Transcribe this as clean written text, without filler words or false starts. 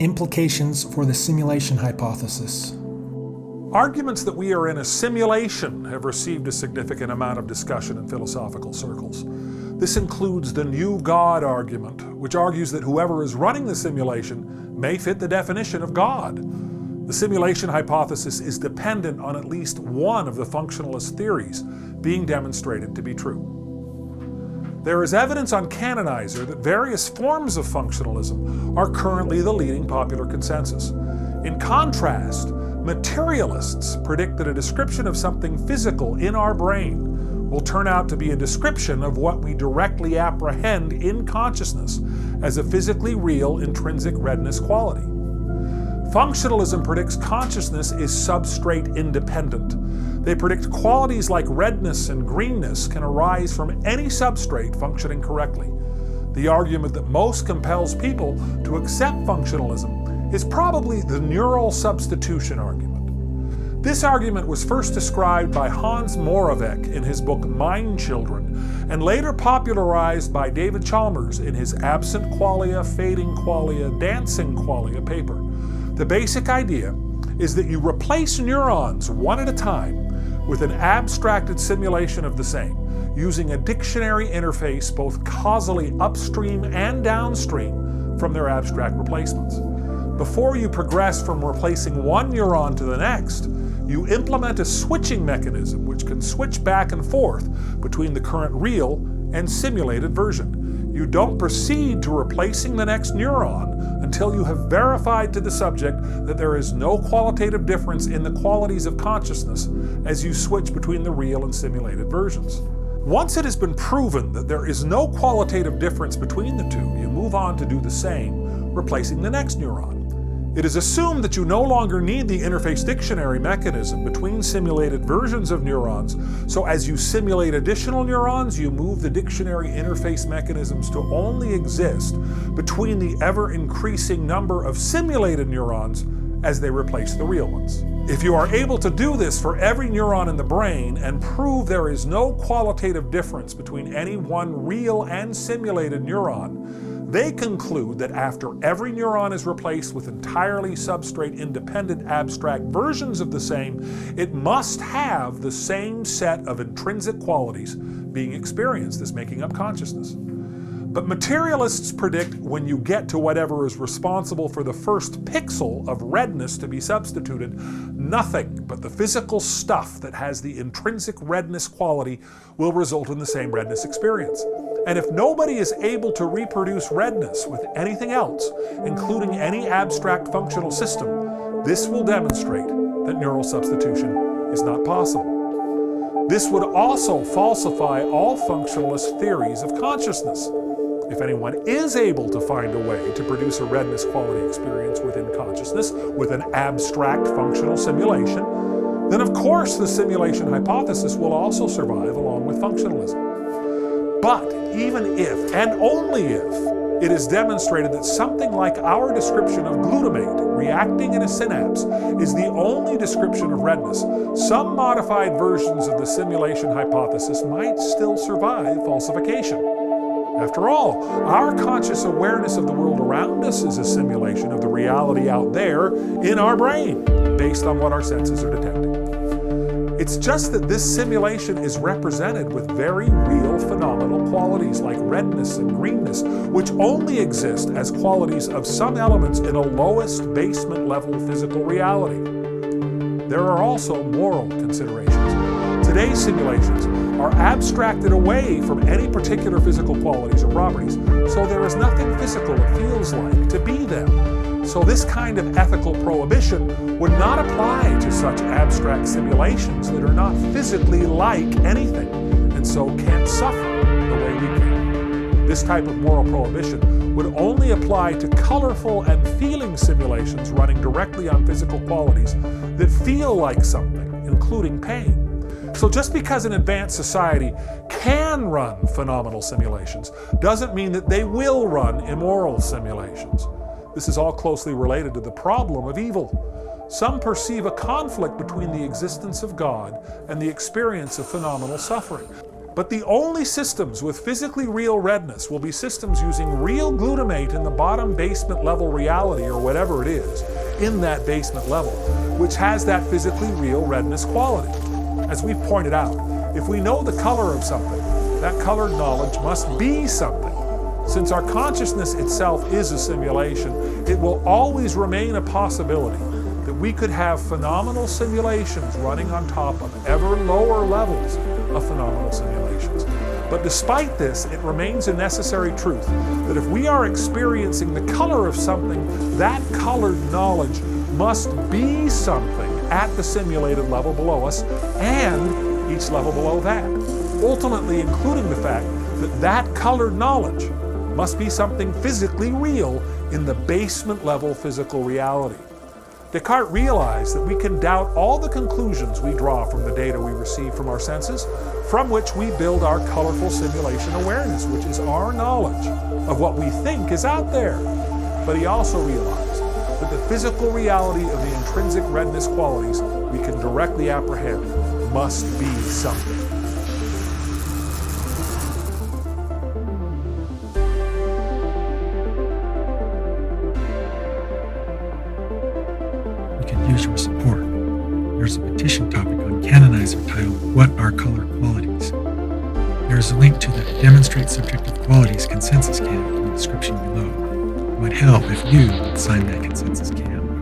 Implications for the simulation hypothesis. Arguments that we are in a simulation have received a significant amount of discussion in philosophical circles. This includes the new God argument, which argues that whoever is running the simulation may fit the definition of God. The simulation hypothesis is dependent on at least one of the functionalist theories being demonstrated to be true. There is evidence on Canonizer that various forms of functionalism are currently the leading popular consensus. In contrast, materialists predict that a description of something physical in our brain will turn out to be a description of what we directly apprehend in consciousness as a physically real intrinsic redness quality. Functionalism predicts consciousness is substrate-independent. They predict qualities like redness and greenness can arise from any substrate functioning correctly. The argument that most compels people to accept functionalism is probably the neural substitution argument. This argument was first described by Hans Moravec in his book Mind Children, and later popularized by David Chalmers in his Absent Qualia, Fading Qualia, Dancing Qualia paper. The basic idea is that you replace neurons one at a time with an abstracted simulation of the same, using a dictionary interface both causally upstream and downstream from their abstract replacements. Before you progress from replacing one neuron to the next, you implement a switching mechanism which can switch back and forth between the current real and simulated version. You don't proceed to replacing the next neuron until you have verified to the subject that there is no qualitative difference in the qualities of consciousness as you switch between the real and simulated versions. Once it has been proven that there is no qualitative difference between the two, you move on to do the same, replacing the next neuron. It is assumed that you no longer need the interface dictionary mechanism between simulated versions of neurons, so as you simulate additional neurons, you move the dictionary interface mechanisms to only exist between the ever-increasing number of simulated neurons as they replace the real ones. If you are able to do this for every neuron in the brain and prove there is no qualitative difference between any one real and simulated neuron, they conclude that after every neuron is replaced with entirely substrate-independent abstract versions of the same, it must have the same set of intrinsic qualities being experienced as making up consciousness. But materialists predict when you get to whatever is responsible for the first pixel of redness to be substituted, nothing but the physical stuff that has the intrinsic redness quality will result in the same redness experience. And if nobody is able to reproduce redness with anything else, including any abstract functional system, this will demonstrate that neural substitution is not possible. This would also falsify all functionalist theories of consciousness. If anyone is able to find a way to produce a redness quality experience within consciousness with an abstract functional simulation, then of course the simulation hypothesis will also survive along with functionalism. But even if, and only if, it is demonstrated that something like our description of glutamate reacting in a synapse is the only description of redness, some modified versions of the simulation hypothesis might still survive falsification. After all, our conscious awareness of the world around us is a simulation of the reality out there in our brain, based on what our senses are detecting. It's just that this simulation is represented with very real phenomenal qualities like redness and greenness, which only exist as qualities of some elements in a lowest basement level physical reality. There are also moral considerations. Today's simulations are abstracted away from any particular physical qualities or properties, so there is nothing physical it feels like to be them. So this kind of ethical prohibition would not apply to such abstract simulations that are not physically like anything, and so can't suffer the way we can. This type of moral prohibition would only apply to colorful and feeling simulations running directly on physical qualities that feel like something, including pain. So just because an advanced society can run phenomenal simulations doesn't mean that they will run immoral simulations. This is all closely related to the problem of evil. Some perceive a conflict between the existence of God and the experience of phenomenal suffering. But the only systems with physically real redness will be systems using real glutamate in the bottom basement level reality, or whatever it is, in that basement level, which has that physically real redness quality. As we've pointed out, if we know the color of something, that colored knowledge must be something. Since our consciousness itself is a simulation, it will always remain a possibility that we could have phenomenal simulations running on top of ever lower levels of phenomenal simulations. But despite this, it remains a necessary truth that if we are experiencing the color of something, that colored knowledge must be something at the simulated level below us and each level below that, ultimately including the fact that that colored knowledge must be something physically real in the basement level physical reality. Descartes realized that we can doubt all the conclusions we draw from the data we receive from our senses, from which we build our colorful simulation awareness, which is our knowledge of what we think is out there. But he also realized that the physical reality of the intrinsic redness qualities we can directly apprehend must be something. Use your support. There's a petition topic on Canonizer titled What Are Color Qualities? There is a link to the Demonstrate Subjective Qualities consensus cam in the description below. It would help if you would sign that consensus cam.